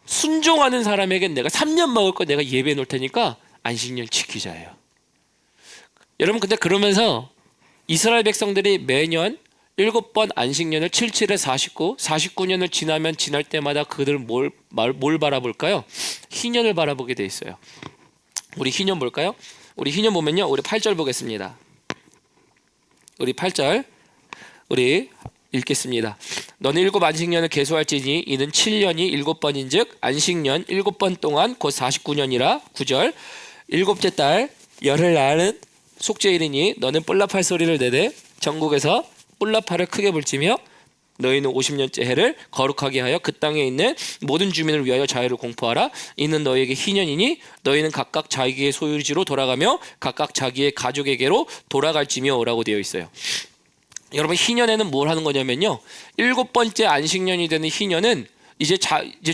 Speaker 1: 순종하는 사람에겐 내가 3년 먹을 거 내가 예비해 놓을 테니까 안식년 지키자예요. 여러분, 근데 그러면서 이스라엘 백성들이 매년 7번 안식년을 77에 49, 49년을 지나면 지날 때마다 그들은 뭘 바라볼까요? 희년을 바라보게 돼 있어요. 우리 희년 볼까요? 우리 희년 보면요, 우리 8절 보겠습니다. 우리 8절 우리 읽겠습니다. 너는 7 안식년을 계수할지니 이는 7년이 7번인즉 안식년 7번 동안 곧 49년이라. 9절 일곱째 달 열흘날은 속죄일이니 너는 뿔라팔 소리를 내되 전국에서 뿔라팔을 크게 불지며 너희는 50년째 해를 거룩하게 하여 그 땅에 있는 모든 주민을 위하여 자유를 공포하라. 이는 너희에게 희년이니 너희는 각각 자기의 소유지로 돌아가며 각각 자기의 가족에게로 돌아갈지며 라고 되어 있어요. 여러분, 희년에는 뭘 하는 거냐면요, 7번째 안식년이 되는 희년은 이제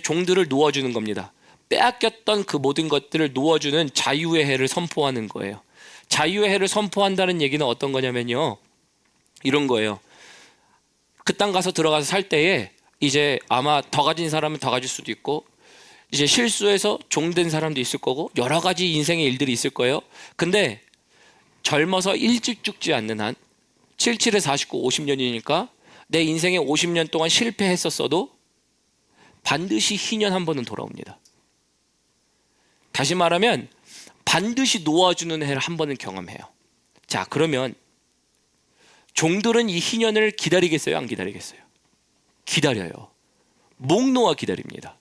Speaker 1: 종들을 놓아주는 겁니다. 빼앗겼던 그 모든 것들을 놓아주는 자유의 해를 선포하는 거예요. 자유의 해를 선포한다는 얘기는 어떤 거냐면요, 이런 거예요. 그 땅 가서 들어가서 살 때에 이제 아마 더 가진 사람은 더 가질 수도 있고, 이제 실수해서 종된 사람도 있을 거고, 여러 가지 인생의 일들이 있을 거예요. 근데 젊어서 일찍 죽지 않는 한 77에 49, 50년이니까 내 인생에 50년 동안 실패했었어도 반드시 희년 한 번은 돌아옵니다. 다시 말하면 반드시 놓아주는 해를 한 번은 경험해요. 자, 그러면 종들은 이 희년을 기다리겠어요? 안 기다리겠어요? 기다려요. 목 놓아 기다립니다.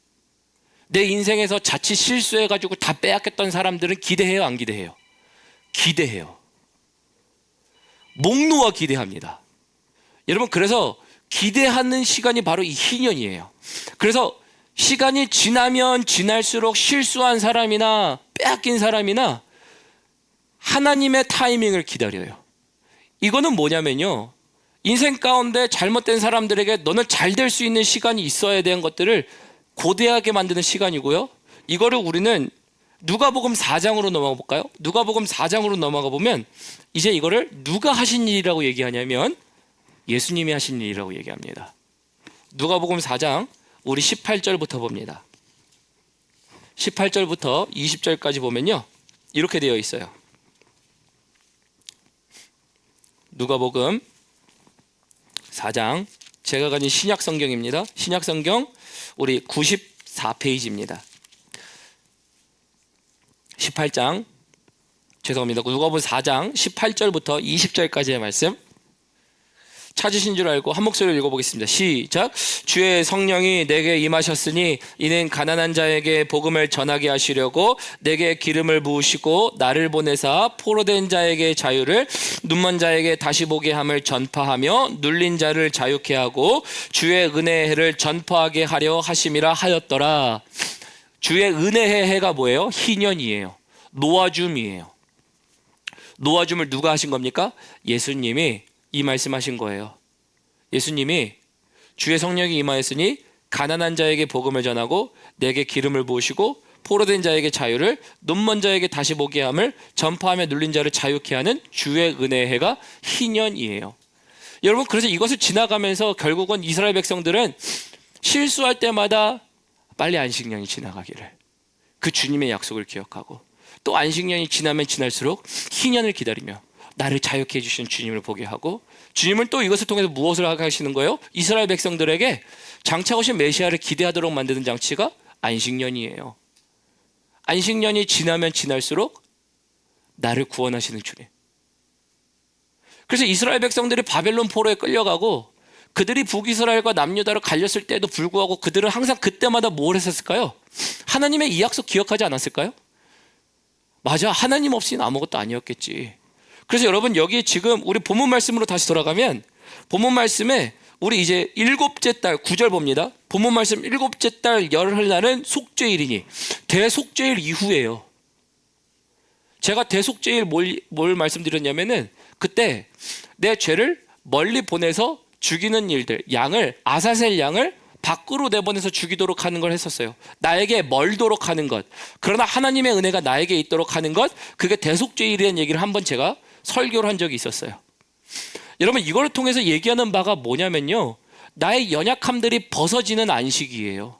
Speaker 1: 내 인생에서 자칫 실수해가지고 다 빼앗겼던 사람들은 기대해요? 안 기대해요? 기대해요. 목 놓아 기대합니다. 여러분, 그래서 기대하는 시간이 바로 이 희년이에요. 그래서 시간이 지나면 지날수록 실수한 사람이나 빼앗긴 사람이나 하나님의 타이밍을 기다려요. 이거는 뭐냐면요, 인생 가운데 잘못된 사람들에게 너는 잘 될 수 있는 시간이 있어야 되는 것들을 고대하게 만드는 시간이고요. 이거를 우리는 누가복음 4장으로 넘어가 볼까요? 누가복음 4장으로 넘어가 보면 이제 이거를 누가 하신 일이라고 얘기하냐면 예수님이 하신 일이라고 얘기합니다. 누가복음 4장 우리 18절부터 봅니다. 18절부터 20절까지 보면요, 이렇게 되어 있어요. 누가복음 4장, 제가 가진 신약 성경입니다. 신약 성경 우리 94페이지입니다. 18장, 죄송합니다. 누가복음 4장 18절부터 20절까지의 말씀 찾으신 줄 알고 한 목소리로 읽어보겠습니다. 시작. 주의 성령이 내게 임하셨으니 이는 가난한 자에게 복음을 전하게 하시려고 내게 기름을 부으시고 나를 보내사 포로된 자에게 자유를, 눈먼 자에게 다시 보게 함을 전파하며 눌린 자를 자유케 하고 주의 은혜의 해를 전파하게 하려 하심이라 하였더라. 주의 은혜의 해가 뭐예요? 희년이에요. 놓아줌이에요. 놓아줌을 누가 하신 겁니까? 예수님이 이 말씀하신 거예요. 예수님이 주의 성령이 임하였으니 가난한 자에게 복음을 전하고 내게 기름을 부으시고 포로된 자에게 자유를, 눈먼 자에게 다시 보게 함을 전파하며 눌린 자를 자유케 하는 주의 은혜의 해가 희년이에요. 여러분, 그래서 이것을 지나가면서 결국은 이스라엘 백성들은 실수할 때마다 빨리 안식년이 지나가기를, 그 주님의 약속을 기억하고 또 안식년이 지나면 지날수록 희년을 기다리며 나를 자유케 해주신 주님을 보게 하고, 주님은 또 이것을 통해서 무엇을 하게 하시는 거예요? 이스라엘 백성들에게 장차 오신 메시아를 기대하도록 만드는 장치가 안식년이에요. 안식년이 지나면 지날수록 나를 구원하시는 주님. 그래서 이스라엘 백성들이 바벨론 포로에 끌려가고 그들이 북이스라엘과 남유다로 갈렸을 때에도 불구하고 그들은 항상 그때마다 뭘 했었을까요? 하나님의 이 약속 기억하지 않았을까요? 맞아, 하나님 없이는 아무것도 아니었겠지. 그래서 여러분, 여기 지금 우리 본문 말씀으로 다시 돌아가면 본문 말씀에 우리 이제 일곱째 달 9절 봅니다. 본문 말씀 일곱째 달 열흘날은 속죄일이니, 대속죄일 이후예요. 제가 대속죄일 뭘 말씀드렸냐면은 그때 내 죄를 멀리 보내서 죽이는 일들, 양을, 아사셀 양을 밖으로 내보내서 죽이도록 하는 걸 했었어요. 나에게 멀도록 하는 것. 그러나 하나님의 은혜가 나에게 있도록 하는 것, 그게 대속죄일이라는 얘기를 한번 제가 설교를 한 적이 있었어요. 여러분, 이걸 통해서 얘기하는 바가 뭐냐면요, 나의 연약함들이 벗어지는 안식이에요.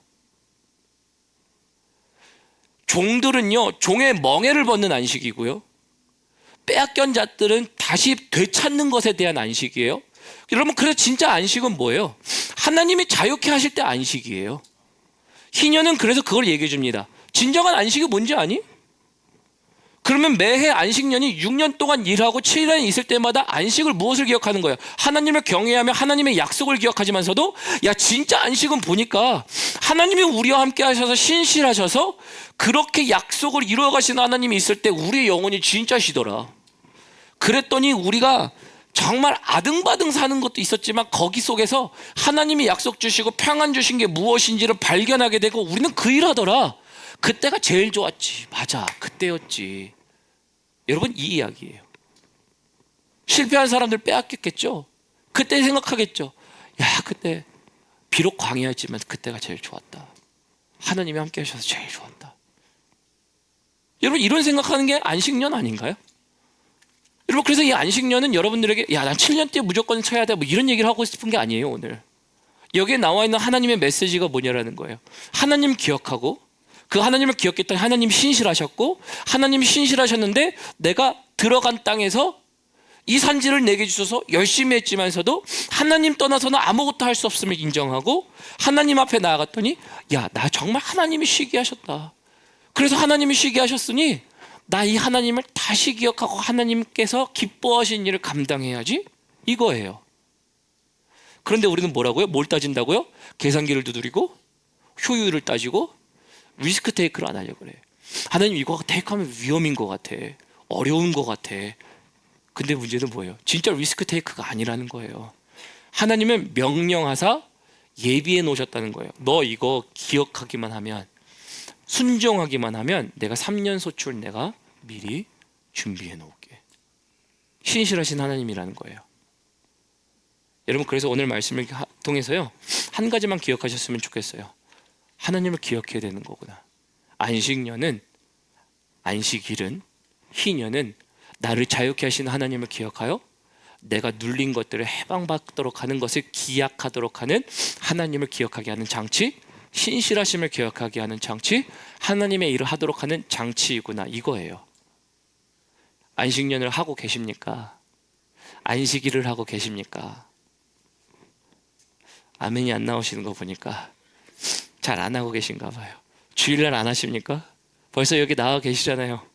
Speaker 1: 종들은요, 종의 멍에를 벗는 안식이고요, 빼앗긴 자들은 다시 되찾는 것에 대한 안식이에요. 여러분, 그래서 진짜 안식은 뭐예요? 하나님이 자유케 하실 때 안식이에요. 희년은 그래서 그걸 얘기해 줍니다. 진정한 안식이 뭔지 아니? 그러면 매해 안식년이 6년 동안 일하고 7년 있을 때마다 안식을 무엇을 기억하는 거예요? 하나님을 경외하며 하나님의 약속을 기억하지만서도, 야, 진짜 안식은 보니까 하나님이 우리와 함께 하셔서 신실하셔서 그렇게 약속을 이루어 가시는 하나님이 있을 때 우리의 영혼이 진짜시더라. 그랬더니 우리가 정말 아등바등 사는 것도 있었지만 거기 속에서 하나님이 약속 주시고 평안 주신 게 무엇인지를 발견하게 되고 우리는 그 일하더라. 그때가 제일 좋았지. 맞아, 그때였지. 여러분, 이 이야기예요. 실패한 사람들 빼앗겼겠죠. 그때 생각하겠죠. 야, 그때 비록 광야였지만 그때가 제일 좋았다. 하나님이 함께 하셔서 제일 좋았다. 여러분, 이런 생각하는 게 안식년 아닌가요? 여러분, 그래서 이 안식년은 여러분들에게 야, 난 7년 뒤에 무조건 쳐야 돼, 뭐 이런 얘기를 하고 싶은 게 아니에요. 오늘 여기에 나와 있는 하나님의 메시지가 뭐냐라는 거예요. 하나님 기억하고, 그 하나님을 기억했더니 하나님이 신실하셨고, 하나님이 신실하셨는데 내가 들어간 땅에서 이 산지를 내게 주셔서 열심히 했지만서도 하나님 떠나서는 아무것도 할 수 없음을 인정하고 하나님 앞에 나아갔더니, 야, 나 정말 하나님이 쉬게 하셨다. 그래서 하나님이 쉬게 하셨으니 나 이 하나님을 다시 기억하고 하나님께서 기뻐하신 일을 감당해야지, 이거예요. 그런데 우리는 뭐라고요? 뭘 따진다고요? 계산기를 두드리고 효율을 따지고 리스크 테이크를 안 하려고 그래요. 하나님, 이거 테이크하면 위험인 것 같아, 어려운 것 같아. 근데 문제는 뭐예요? 진짜 리스크 테이크가 아니라는 거예요. 하나님은 명령하사 예비해 놓으셨다는 거예요. 너 이거 기억하기만 하면, 순종하기만 하면 내가 3년 소출 내가 미리 준비해 놓을게. 신실하신 하나님이라는 거예요. 여러분, 그래서 오늘 말씀을 통해서요, 한 가지만 기억하셨으면 좋겠어요. 하나님을 기억해야 되는 거구나. 안식년은, 안식일은, 희년은 나를 자유케 하시는 하나님을 기억하여 내가 눌린 것들을 해방받도록 하는 것을 기약하도록 하는 하나님을 기억하게 하는 장치, 신실하심을 기억하게 하는 장치, 하나님의 일을 하도록 하는 장치이구나, 이거예요. 안식년을 하고 계십니까? 안식일을 하고 계십니까? 아멘이 안 나오시는 거 보니까 잘 안 하고 계신가 봐요. 주일날 안 하십니까? 벌써 여기 나와 계시잖아요.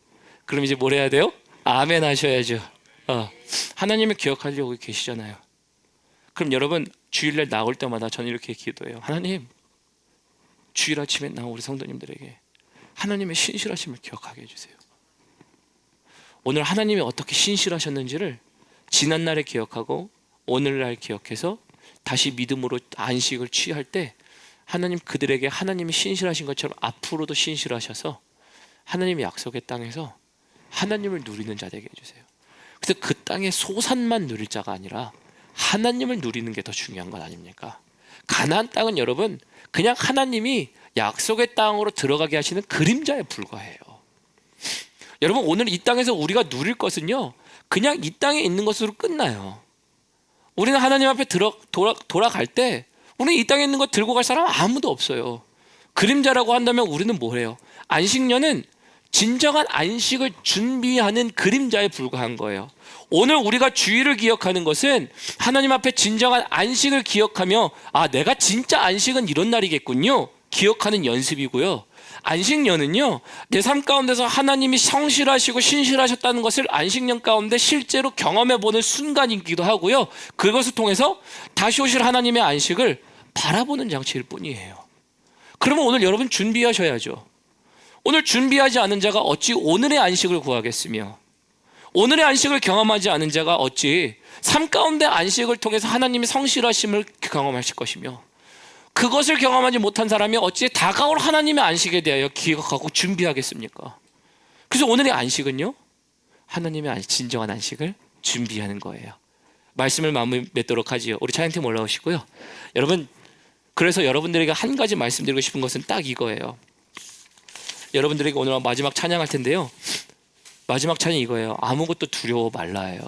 Speaker 1: 그럼 이제 뭘 해야 돼요? 아멘 하셔야죠. 하나님을 기억하려고 계시잖아요. 그럼 여러분, 주일날 나올 때마다 저는 이렇게 기도해요. 하나님, 주일 아침에 나온 우리 성도님들에게 하나님의 신실하심을 기억하게 해주세요. 오늘 하나님이 어떻게 신실하셨는지를 지난날에 기억하고 오늘날 기억해서 다시 믿음으로 안식을 취할 때 하나님, 그들에게 하나님이 신실하신 것처럼 앞으로도 신실하셔서 하나님의 약속의 땅에서 하나님을 누리는 자 되게 해주세요. 그래서 그 땅의 소산만 누릴 자가 아니라 하나님을 누리는 게 더 중요한 것 아닙니까? 가나안 땅은 여러분, 그냥 하나님이 약속의 땅으로 들어가게 하시는 그림자에 불과해요. 여러분, 오늘 이 땅에서 우리가 누릴 것은요, 그냥 이 땅에 있는 것으로 끝나요. 우리는 하나님 앞에 돌아갈 때 우리는 이 땅에 있는 것 들고 갈 사람 아무도 없어요. 그림자라고 한다면 우리는 뭐래요? 안식년은 진정한 안식을 준비하는 그림자에 불과한 거예요. 오늘 우리가 주일을 기억하는 것은 하나님 앞에 진정한 안식을 기억하며 내가 진짜 안식은 이런 날이겠군요 기억하는 연습이고요. 안식년은요, 내 삶 가운데서 하나님이 성실하시고 신실하셨다는 것을 안식년 가운데 실제로 경험해보는 순간이기도 하고요. 그것을 통해서 다시 오실 하나님의 안식을 바라보는 장치일 뿐이에요. 그러면 오늘 여러분 준비하셔야죠. 오늘 준비하지 않은 자가 어찌 오늘의 안식을 구하겠으며, 오늘의 안식을 경험하지 않은 자가 어찌 삶 가운데 안식을 통해서 하나님의 성실하심을 경험하실 것이며, 그것을 경험하지 못한 사람이 어찌 다가올 하나님의 안식에 대하여 기억하고 준비하겠습니까? 그래서 오늘의 안식은요, 하나님의 진정한 안식을 준비하는 거예요. 말씀을 마무리 맺도록 하지요. 우리 찬양팀 올라오시고요. 여러분, 그래서 여러분들에게 한 가지 말씀드리고 싶은 것은 딱 이거예요. 여러분들에게 오늘 마지막 찬양할 텐데요, 마지막 찬양이 이거예요. 아무것도 두려워 말라예요.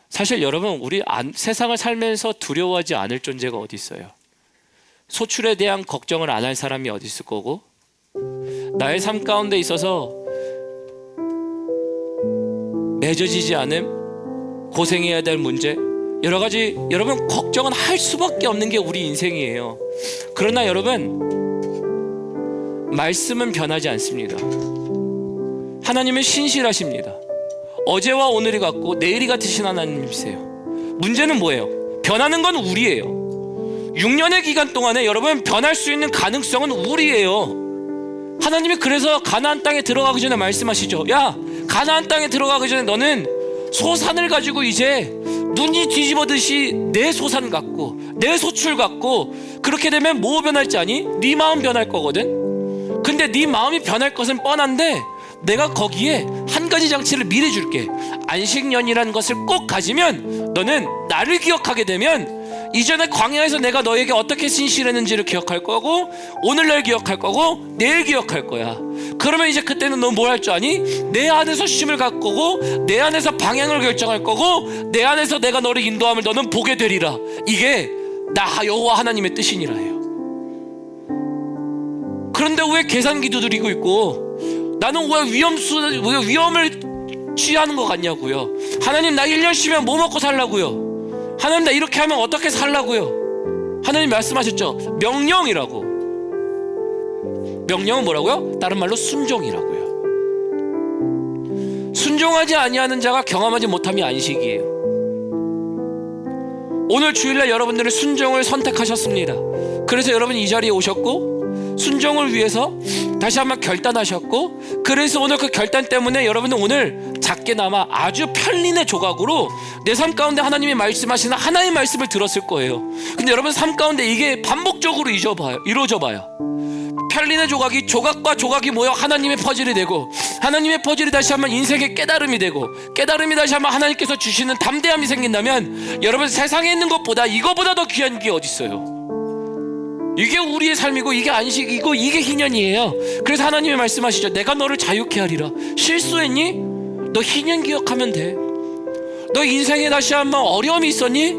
Speaker 1: 사실 여러분, 우리 세상을 살면서 두려워하지 않을 존재가 어디 있어요? 소출에 대한 걱정을 안 할 사람이 어디 있을 거고, 나의 삶 가운데 있어서 맺어지지 않음, 고생해야 될 문제, 여러 가지 여러분 걱정은 할 수밖에 없는 게 우리 인생이에요. 그러나 여러분, 말씀은 변하지 않습니다. 하나님은 신실하십니다. 어제와 오늘이 같고 내일이 같으신 하나님이세요. 문제는 뭐예요? 변하는 건 우리예요. 6년의 기간 동안에 여러분 변할 수 있는 가능성은 우리예요. 하나님이 그래서 가나안 땅에 들어가기 전에 말씀하시죠. 야, 가나안 땅에 들어가기 전에 너는 소산을 가지고 이제 눈이 뒤집어듯이 내 소산 갖고 내 소출 갖고, 그렇게 되면 뭐 변할지 아니? 네 마음 변할 거거든. 근데 네 마음이 변할 것은 뻔한데 내가 거기에 한 가지 장치를 미리 줄게. 안식년이라는 것을 꼭 가지면 너는 나를 기억하게 되면 이전에 광야에서 내가 너에게 어떻게 신실했는지를 기억할 거고, 오늘날 기억할 거고, 내일 기억할 거야. 그러면 이제 그때는 너 뭘 할 줄 아니? 내 안에서 쉼을 갖고 거고, 내 안에서 방향을 결정할 거고, 내 안에서 내가 너를 인도함을 너는 보게 되리라. 이게 나 여호와 하나님의 뜻이니라 해요. 그런데 왜 계산기 두드리고 있고 나는 왜 위험을 취하는 것 같냐고요. 하나님, 나 1년 쉬면 뭐 먹고 살라고요? 하나님, 나 이렇게 하면 어떻게 살라고요? 하나님 말씀하셨죠. 명령이라고. 명령은 뭐라고요? 다른 말로 순종이라고요. 순종하지 아니하는 자가 경험하지 못함이 안식이에요. 오늘 주일날 여러분들은 순종을 선택하셨습니다. 그래서 여러분이 이 자리에 오셨고, 순종을 위해서 다시 한번 결단하셨고, 그래서 오늘 그 결단 때문에 여러분은 오늘 작게나마 아주 편린의 조각으로 내 삶 가운데 하나님이 말씀하시는 하나의 말씀을 들었을 거예요. 근데 여러분 삶 가운데 이게 반복적으로 이루어져 봐요. 편린의 조각이 조각과 조각이 모여 하나님의 퍼즐이 되고, 하나님의 퍼즐이 다시 한번 인생의 깨달음이 되고, 깨달음이 다시 한번 하나님께서 주시는 담대함이 생긴다면, 여러분 세상에 있는 것보다 이거보다 더 귀한 게 어디 있어요? 이게 우리의 삶이고, 이게 안식이고, 이게 희년이에요. 그래서 하나님이 말씀하시죠. 내가 너를 자유케 하리라. 실수했니? 너 희년 기억하면 돼. 너 인생에 다시 한번 어려움이 있었니?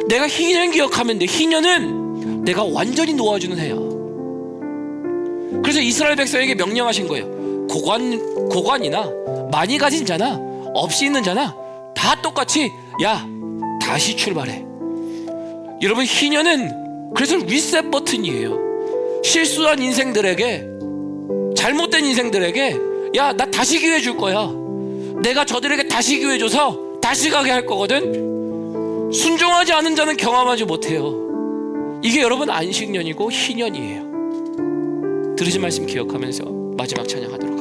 Speaker 1: 내가 희년 기억하면 돼. 희년은 내가 완전히 놓아주는 해야. 그래서 이스라엘 백성에게 명령하신 거예요. 고관이나 많이 가진 자나 없이 있는 자나 다 똑같이, 야, 다시 출발해. 여러분, 희년은 그래서 리셋 버튼이에요. 실수한 인생들에게, 잘못된 인생들에게, 야, 나 다시 기회 줄 거야. 내가 저들에게 다시 기회 줘서 다시 가게 할 거거든. 순종하지 않은 자는 경험하지 못해요. 이게 여러분 안식년이고 희년이에요. 들으신 말씀 기억하면서 마지막 찬양하도록